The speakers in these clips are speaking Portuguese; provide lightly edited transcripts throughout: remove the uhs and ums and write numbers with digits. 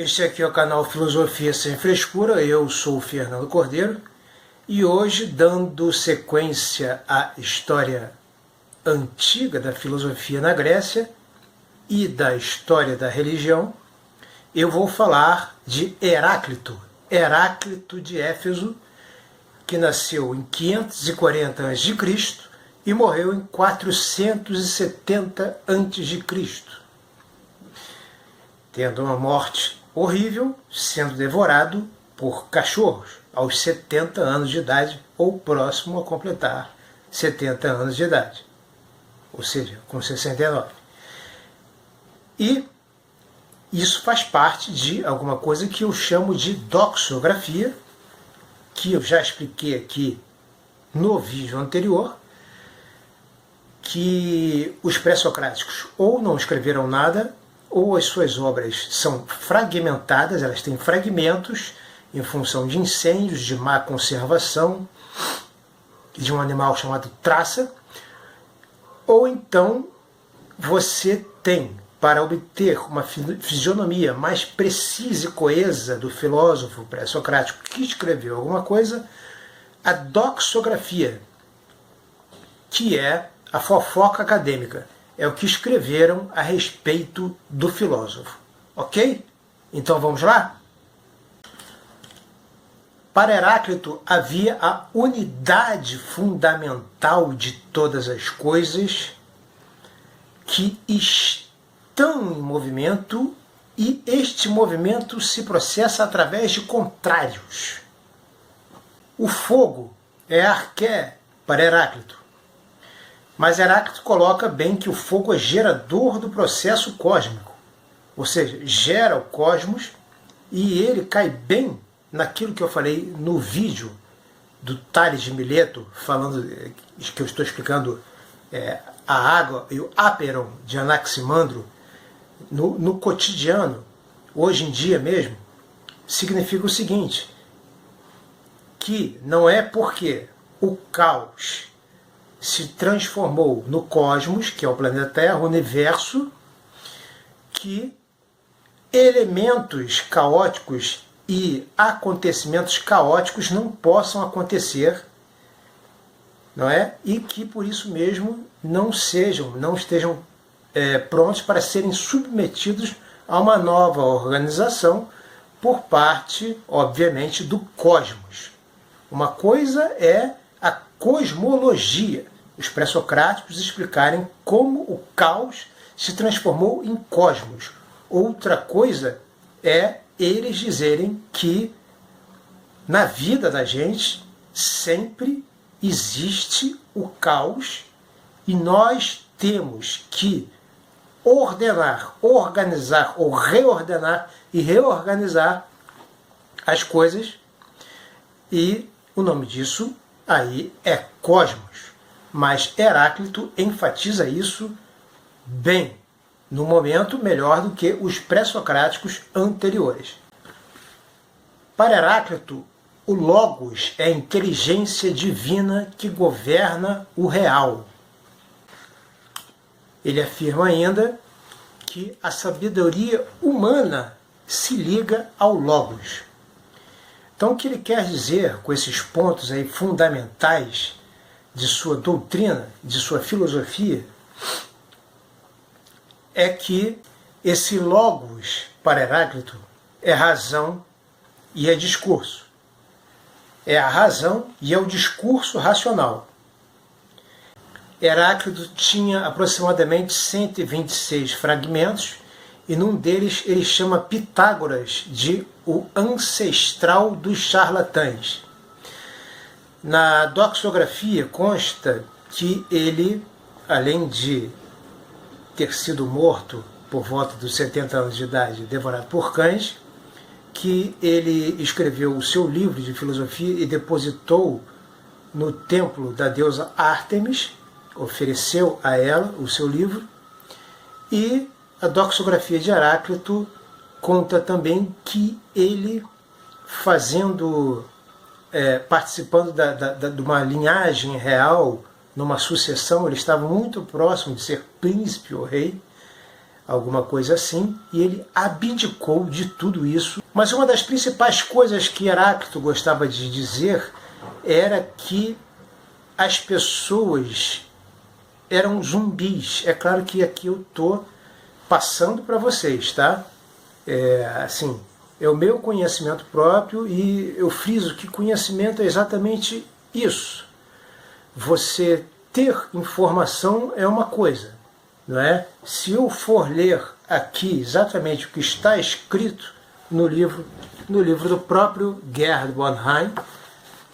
Este aqui é o canal Filosofia Sem Frescura, eu sou o Fernando Cordeiro e hoje, dando sequência à história antiga da filosofia na Grécia e da história da religião, eu vou falar de Heráclito, Heráclito de Éfeso, que nasceu em 540 a.C. e morreu em 470 a.C., tendo uma morte horrível, sendo devorado por cachorros aos 70 anos de idade, ou próximo a completar 70 anos de idade, ou seja, com 69. E isso faz parte de alguma coisa que eu chamo de doxografia, que eu já expliquei aqui no vídeo anterior, que os pré-socráticos ou não escreveram nada, ou as suas obras são fragmentadas, elas têm fragmentos em função de incêndios, de má conservação, de um animal chamado traça, ou então você tem, para obter uma fisionomia mais precisa e coesa do filósofo pré-socrático que escreveu alguma coisa, a doxografia, que é a fofoca acadêmica. É o que escreveram a respeito do filósofo. Ok? Então vamos lá? Para Heráclito havia a unidade fundamental de todas as coisas que estão em movimento, e este movimento se processa através de contrários. O fogo é arqué para Heráclito. Mas Heráclito coloca bem que o fogo é gerador do processo cósmico, ou seja, gera o cosmos, e ele cai bem naquilo que eu falei no vídeo do Tales de Mileto, falando que eu estou explicando a água e o áperon de Anaximandro no cotidiano, hoje em dia mesmo, significa o seguinte, que não é porque o caos se transformou no cosmos, que é o planeta Terra, o universo, que elementos caóticos e acontecimentos caóticos não possam acontecer, não é? E que por isso mesmo não estejam prontos para serem submetidos a uma nova organização por parte, obviamente, do cosmos. Uma coisa é a cosmologia, os pré-socráticos explicarem como o caos se transformou em cosmos. Outra coisa é eles dizerem que na vida da gente sempre existe o caos e nós temos que ordenar, organizar ou reordenar e reorganizar as coisas, e o nome disso aí é cosmos. Mas Heráclito enfatiza isso bem, no momento melhor do que os pré-socráticos anteriores. Para Heráclito, o Logos é a inteligência divina que governa o real. Ele afirma ainda que a sabedoria humana se liga ao Logos. Então, o que ele quer dizer com esses pontos aí fundamentais de sua doutrina, de sua filosofia, é que esse logos para Heráclito é razão e é discurso. É a razão e é o discurso racional. Heráclito tinha aproximadamente 126 fragmentos, e num deles ele chama Pitágoras de o ancestral dos charlatães. Na doxografia consta que ele, além de ter sido morto por volta dos 70 anos de idade, devorado por cães, que ele escreveu o seu livro de filosofia e depositou no templo da deusa Ártemis, ofereceu a ela o seu livro, e a doxografia de Heráclito conta também que ele, participando de uma linhagem real, numa sucessão, ele estava muito próximo de ser príncipe ou rei, alguma coisa assim, e ele abdicou de tudo isso. Mas uma das principais coisas que Heráclito gostava de dizer era que as pessoas eram zumbis. É claro que aqui eu estou passando para vocês, tá? Assim, é o meu conhecimento próprio, e eu friso que conhecimento é exatamente isso. Você ter informação é uma coisa, não é? Se eu for ler aqui exatamente o que está escrito no livro do próprio Gerhard von Heine,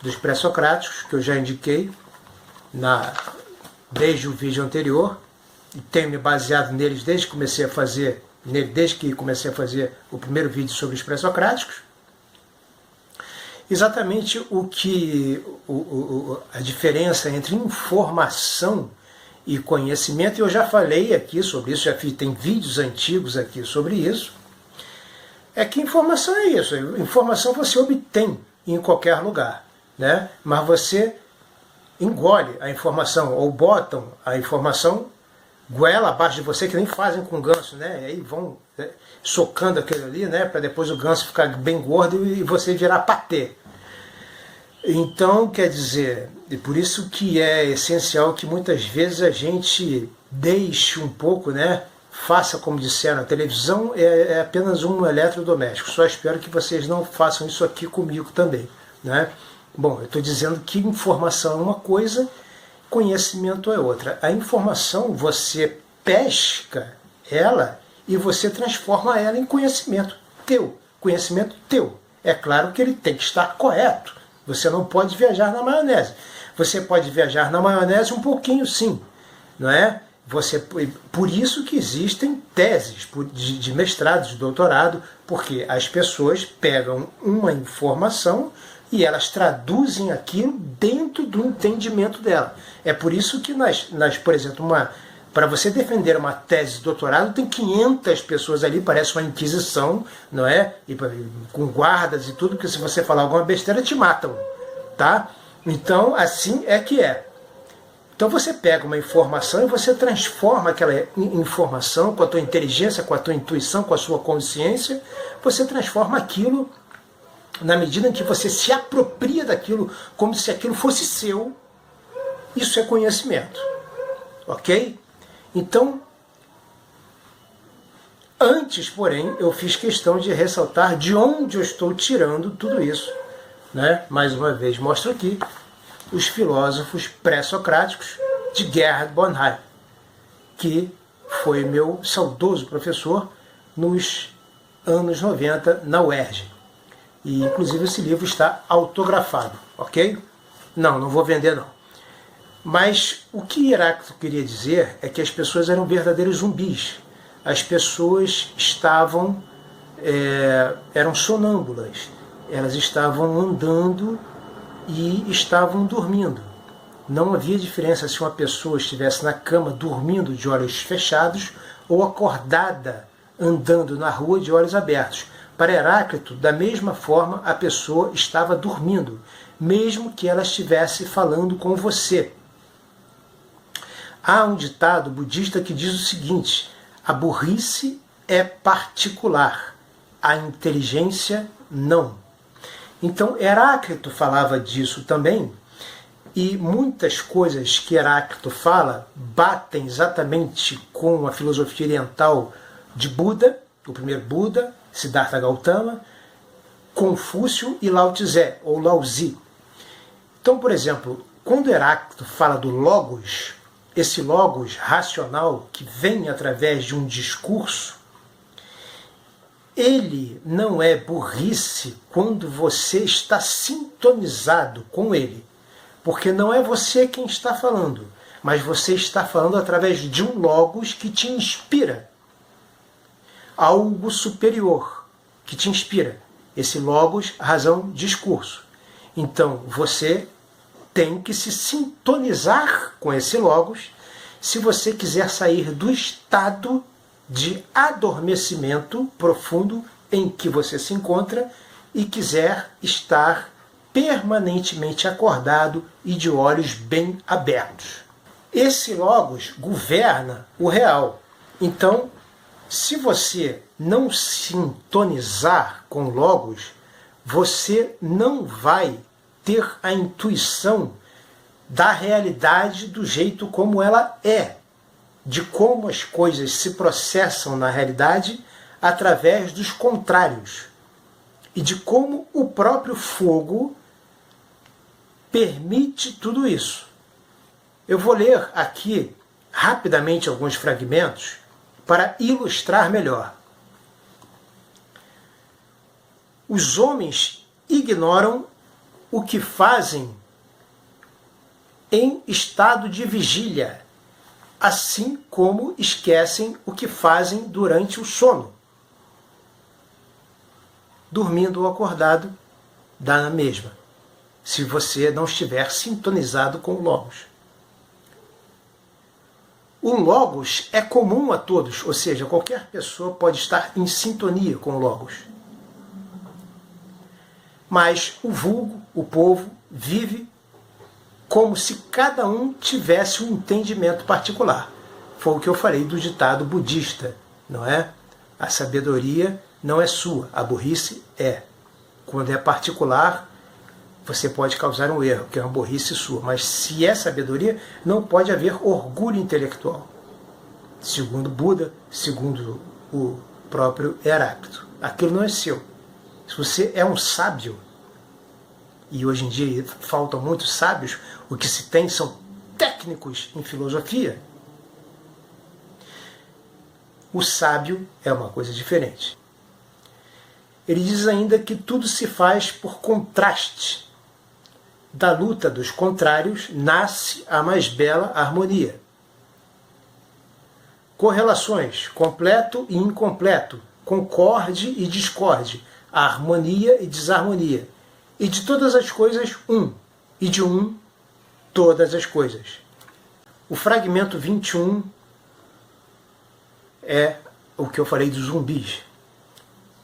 dos pré-socráticos, que eu já indiquei desde o vídeo anterior, e tenho me baseado neles desde que comecei a fazer o primeiro vídeo sobre os pré-socráticos. Exatamente a diferença entre informação e conhecimento, e eu já falei aqui sobre isso, tem vídeos antigos aqui sobre isso, é que informação é isso. Informação você obtém em qualquer lugar, né? Mas você engole a informação, ou botam a informação goela abaixo de você, que nem fazem com o ganso, né? E aí vão socando aquilo ali, né? Para depois o ganso ficar bem gordo e você virar patê. Então, quer dizer, e por isso que é essencial que muitas vezes a gente deixe um pouco, né? Faça como disseram, a televisão é apenas um eletrodoméstico. Só espero que vocês não façam isso aqui comigo também, né? Bom, eu estou dizendo que informação é uma coisa, conhecimento é outra. A informação, você pesca ela e você transforma ela em conhecimento teu. Conhecimento teu. É claro que ele tem que estar correto. Você não pode viajar na maionese. Você pode viajar na maionese um pouquinho, sim, não é? Por isso que existem teses de mestrado, de doutorado, porque as pessoas pegam uma informação e elas traduzem aquilo dentro do entendimento dela. É por isso que por exemplo, para você defender uma tese de doutorado, tem 500 pessoas ali, parece uma inquisição, não é? E com guardas e tudo, porque se você falar alguma besteira, te matam, tá? Então, assim é que é. Então você pega uma informação e você transforma aquela informação com a tua inteligência, com a tua intuição, com a sua consciência, você transforma aquilo na medida em que você se apropria daquilo como se aquilo fosse seu. Isso é conhecimento, ok? Então, antes, porém, eu fiz questão de ressaltar de onde eu estou tirando tudo isso, né? Mais uma vez, mostro aqui os filósofos pré-socráticos de Gerhard von Heine, que foi meu saudoso professor nos anos 90 na UERJ. E, inclusive, esse livro está autografado, ok? Não vou vender, não. Mas o que Heráclito queria dizer é que as pessoas eram verdadeiros zumbis. As pessoas eram sonâmbulas. Elas estavam andando e estavam dormindo. Não havia diferença se uma pessoa estivesse na cama dormindo de olhos fechados ou acordada andando na rua de olhos abertos. Para Heráclito, da mesma forma, a pessoa estava dormindo, mesmo que ela estivesse falando com você. Há um ditado budista que diz o seguinte: a burrice é particular, a inteligência não. Então Heráclito falava disso também, e muitas coisas que Heráclito fala batem exatamente com a filosofia oriental de Buda, o primeiro Buda, Siddhartha Gautama, Confúcio e Lao Tse, ou Lao Zi. Então, por exemplo, quando Heráclito fala do logos, esse logos racional que vem através de um discurso, ele não é burrice quando você está sintonizado com ele. Porque não é você quem está falando, mas você está falando através de um logos que te inspira. Algo superior que te inspira. Esse logos, razão, discurso. Então, você tem que se sintonizar com esse logos se você quiser sair do estado de adormecimento profundo em que você se encontra e quiser estar permanentemente acordado e de olhos bem abertos. Esse logos governa o real. Então, Se você não sintonizar com o Logos, você não vai ter a intuição da realidade do jeito como ela é, de como as coisas se processam na realidade através dos contrários, e de como o próprio fogo permite tudo isso. Eu vou ler aqui rapidamente alguns fragmentos para ilustrar melhor. Os homens ignoram o que fazem em estado de vigília, assim como esquecem o que fazem durante o sono. Dormindo ou acordado, dá na mesma, se você não estiver sintonizado com o Logos. O Logos é comum a todos, ou seja, qualquer pessoa pode estar em sintonia com o Logos. Mas o vulgo, o povo, vive como se cada um tivesse um entendimento particular. Foi o que eu falei do ditado budista, não é? A sabedoria não é sua, a burrice é. Quando é particular, você pode causar um erro, que é uma burrice sua. Mas se é sabedoria, não pode haver orgulho intelectual. Segundo Buda, segundo o próprio Heráclito. Aquilo não é seu. Se você é um sábio, e hoje em dia faltam muitos sábios, o que se tem são técnicos em filosofia, o sábio é uma coisa diferente. Ele diz ainda que tudo se faz por contraste. Da luta dos contrários nasce a mais bela harmonia. Correlações, completo e incompleto, concorde e discorde, harmonia e desarmonia. E de todas as coisas, um. E de um, todas as coisas. O fragmento 21 é o que eu falei dos zumbis.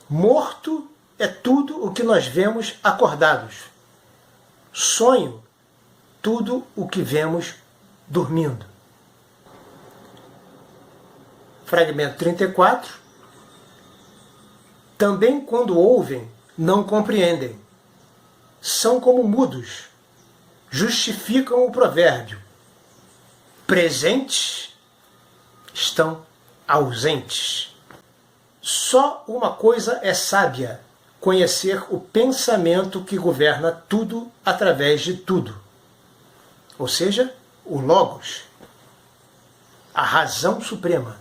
Morto é tudo o que nós vemos acordados. Sonho, tudo o que vemos dormindo. Fragmento 34. Também quando ouvem, não compreendem. São como mudos. Justificam o provérbio. Presentes estão ausentes. Só uma coisa é sábia: conhecer o pensamento que governa tudo através de tudo. Ou seja, o Logos, a razão suprema,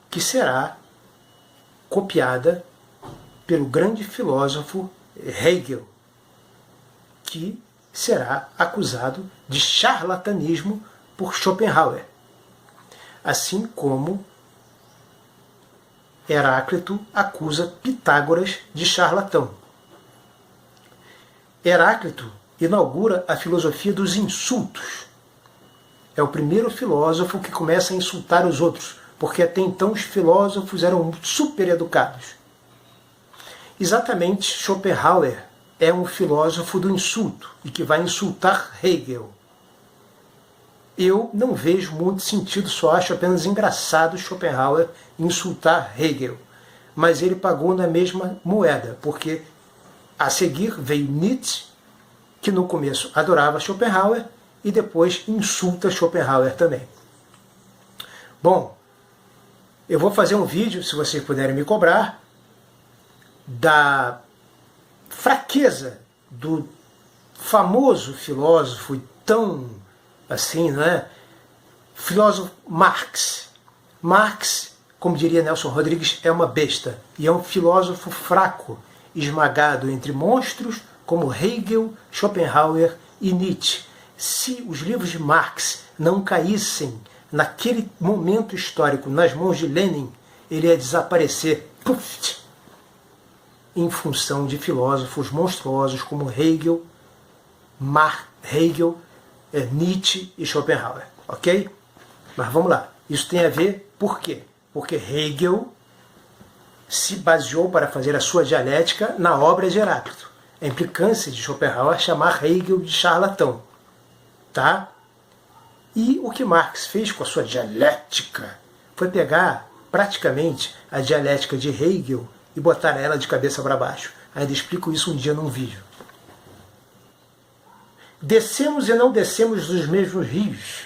que será copiada pelo grande filósofo Hegel, que será acusado de charlatanismo por Schopenhauer, assim como Heráclito acusa Pitágoras de charlatão. Heráclito inaugura a filosofia dos insultos. É o primeiro filósofo que começa a insultar os outros, porque até então os filósofos eram super educados. Exatamente, Schopenhauer é um filósofo do insulto e que vai insultar Hegel. Eu não vejo muito sentido, só acho apenas engraçado Schopenhauer insultar Hegel. Mas ele pagou na mesma moeda, porque a seguir veio Nietzsche, que no começo adorava Schopenhauer e depois insulta Schopenhauer também. Bom, eu vou fazer um vídeo, se vocês puderem me cobrar, da fraqueza do famoso filósofo tão assim, não é? Filósofo Marx. Marx, como diria Nelson Rodrigues, é uma besta e é um filósofo fraco, esmagado entre monstros como Hegel, Schopenhauer e Nietzsche. Se os livros de Marx não caíssem naquele momento histórico nas mãos de Lenin, ele ia desaparecer, puff, em função de filósofos monstruosos como Hegel, Nietzsche e Schopenhauer, ok? Mas vamos lá, isso tem a ver por quê? Porque Hegel se baseou para fazer a sua dialética na obra de Heráclito. A implicância de Schopenhauer é chamar Hegel de charlatão, tá? E o que Marx fez com a sua dialética foi pegar praticamente a dialética de Hegel e botar ela de cabeça para baixo. Ainda explico isso um dia num vídeo. Descemos e não descemos dos mesmos rios.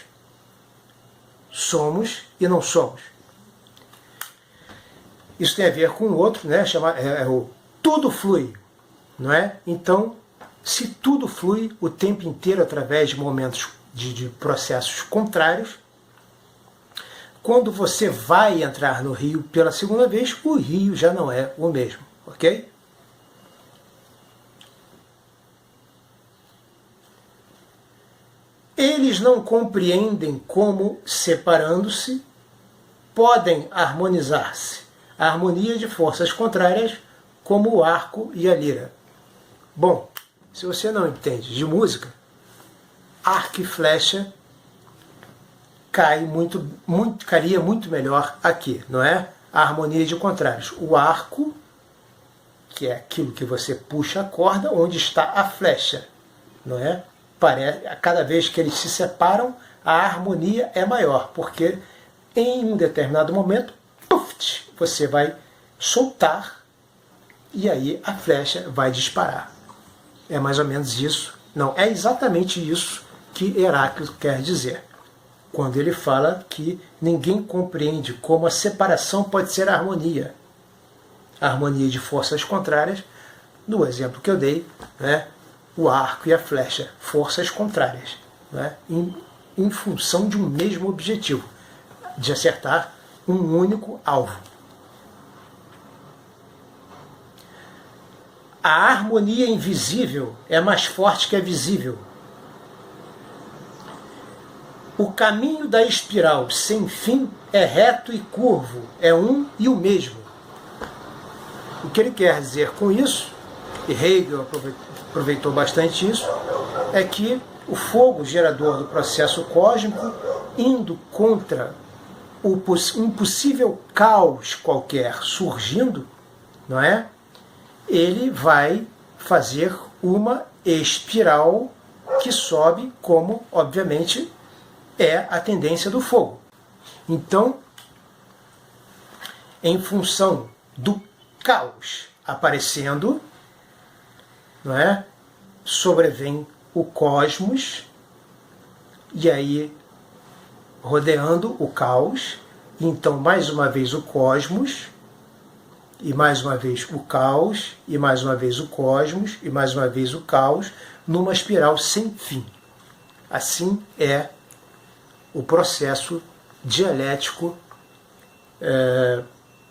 Somos e não somos. Isso tem a ver com o outro, né? O tudo flui, não é? Então, se tudo flui o tempo inteiro através de momentos de processos contrários, quando você vai entrar no rio pela segunda vez, o rio já não é o mesmo, ok? Eles não compreendem como, separando-se, podem harmonizar-se. A harmonia de forças contrárias, como o arco e a lira. Bom, se você não entende de música, arco e flecha cairia muito melhor aqui, não é? A harmonia de contrários. O arco, que é aquilo que você puxa a corda, onde está a flecha, não é? Cada vez que eles se separam, a harmonia é maior, porque em um determinado momento, você vai soltar e aí a flecha vai disparar. É mais ou menos isso. Não, é exatamente isso que Heráclito quer dizer, quando ele fala que ninguém compreende como a separação pode ser a harmonia. A harmonia de forças contrárias, no exemplo que eu dei, né? O arco e a flecha, forças contrárias, né? Em função de um mesmo objetivo, de acertar um único alvo. A harmonia invisível é mais forte que a visível. O caminho da espiral sem fim é reto e curvo, é um e o mesmo. O que ele quer dizer com isso, e Hegel aproveitou bastante isso, é que o fogo gerador do processo cósmico, indo contra um possível caos qualquer surgindo, não é? Ele vai fazer uma espiral que sobe, como, obviamente, é a tendência do fogo. Então, em função do caos aparecendo, não é? Sobrevém o cosmos, e aí, rodeando o caos, então, mais uma vez, o cosmos, e mais uma vez o caos, e mais uma vez o cosmos, e mais uma vez o caos, numa espiral sem fim. Assim é o processo dialético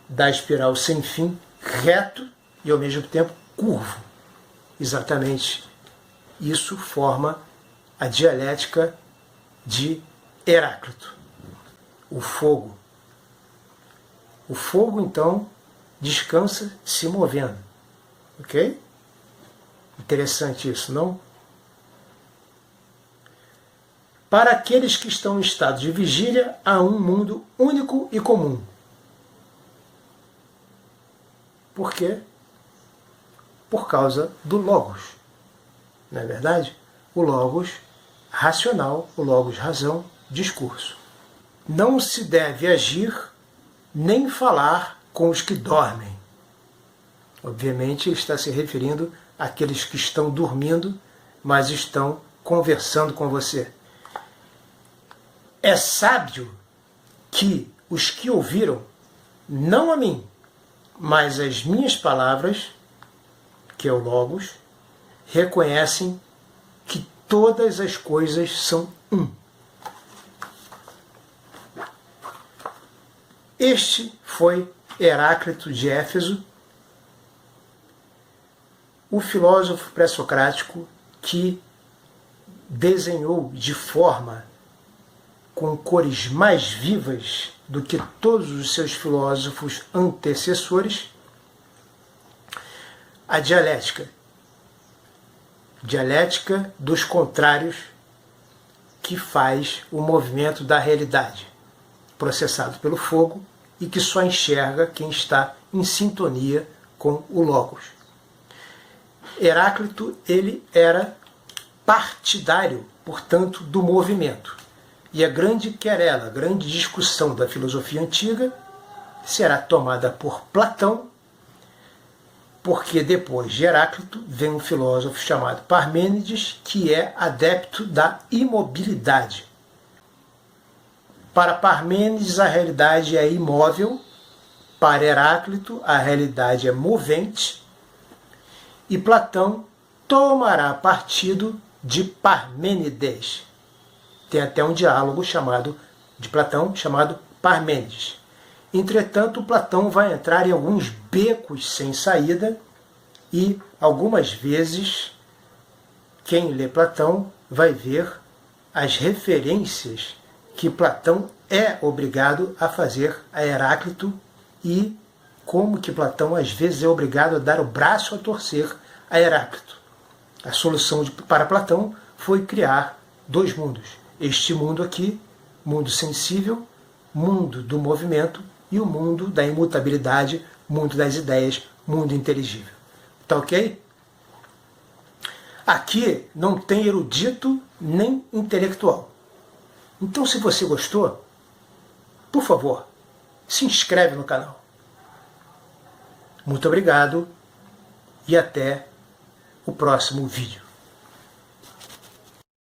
da espiral sem fim, reto e ao mesmo tempo curvo. Exatamente isso forma a dialética de Heráclito. O fogo. O fogo, então, descansa se movendo. Ok? Interessante isso, não? Para aqueles que estão em estado de vigília, há um mundo único e comum. Por quê? Por causa do Logos. Não é verdade? O Logos racional, o Logos razão, discurso. Não se deve agir nem falar com os que dormem. Obviamente, ele está se referindo àqueles que estão dormindo, mas estão conversando com você. É sábio que os que ouviram, não a mim, mas as minhas palavras, que é o Logos, reconhecem que todas as coisas são um. Este foi Heráclito de Éfeso, o filósofo pré-socrático que desenhou de forma com cores mais vivas do que todos os seus filósofos antecessores a dialética dos contrários, que faz o movimento da realidade, processado pelo fogo, e que só enxerga quem está em sintonia com o Logos. Heráclito, ele era partidário, portanto, do movimento. E a grande querela, a grande discussão da filosofia antiga será tomada por Platão, porque depois de Heráclito vem um filósofo chamado Parmênides, que é adepto da imobilidade. Para Parmênides, a realidade é imóvel, para Heráclito, a realidade é movente, e Platão tomará partido de Parmênides. Tem até um diálogo de Platão chamado Parmênides. Entretanto, Platão vai entrar em alguns becos sem saída e, algumas vezes, quem lê Platão vai ver as referências que Platão é obrigado a fazer a Heráclito e como que Platão, às vezes, é obrigado a dar o braço a torcer a Heráclito. A solução para Platão foi criar dois mundos. Este mundo aqui, mundo sensível, mundo do movimento, e o mundo da imutabilidade, mundo das ideias, mundo inteligível. Tá ok? Aqui não tem erudito nem intelectual. Então, se você gostou, por favor, se inscreve no canal. Muito obrigado e até o próximo vídeo.